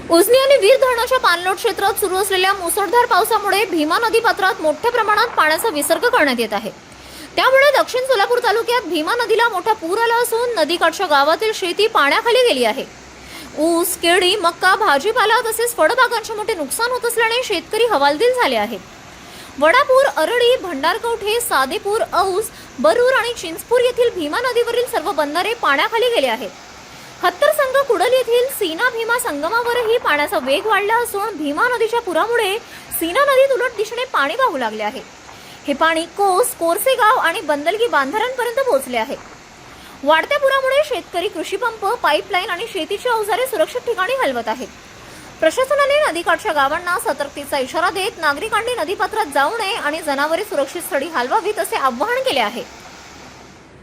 उजनी आणि वीर धरणाच्या पाणलोट क्षेत्रात सुरू असलेल्या मुसळधार पावसामुळे भीमा नदी पात्रात मोठ्या प्रमाणात पाण्याचा विसर्ग करण्यात येत आहे। त्यामुळे दक्षिण सोलापूर तालुक्यात भीमा नदीला मोठा पूर आला असून नदीकाठच्या गावातील शेती पाण्याखाली गेली आहे। ऊस, केळी, मक्का, भाजीपाला तसेच फळबागांचे मोठे नुकसान होत असल्याने शेतकरी हवालदिल झाले आहेत। वडापूर, अरळी, भंडारकवठे, सादेपूर, औस, बरूर आणि चिंचपूर येथील भीमा नदीवरील सर्व बंधारे पाण्याखाली गेले आहेत। हत्तरसंग कुडल येथील सीना भीमा संगमावरही पाण्याचा वेग वाढला असून भीमा नदीच्या पुरामुळे सीना नदीत उलट दिशेने पाणी वाहू लागले आहे। हे पाणी कोस, कोरसेगाव आणि बंदलगी बांधाऱ्यांपर्यंत पोहोचले आहे। वाढत्या पुरामुळे शेतकरी कृषीपंप, पाईपलाईन आणि शेतीची अवजारे सुरक्षित ठिकाणी हलवत आहेत। प्रशासनाने नदीकाठच्या गावांना सतर्कतेचा इशारा देत नागरिकांनी नदीपात्रात जाऊ नये आणि जनावरे सुरक्षित स्थळी हलवावीत असे आवाहन केले आहे।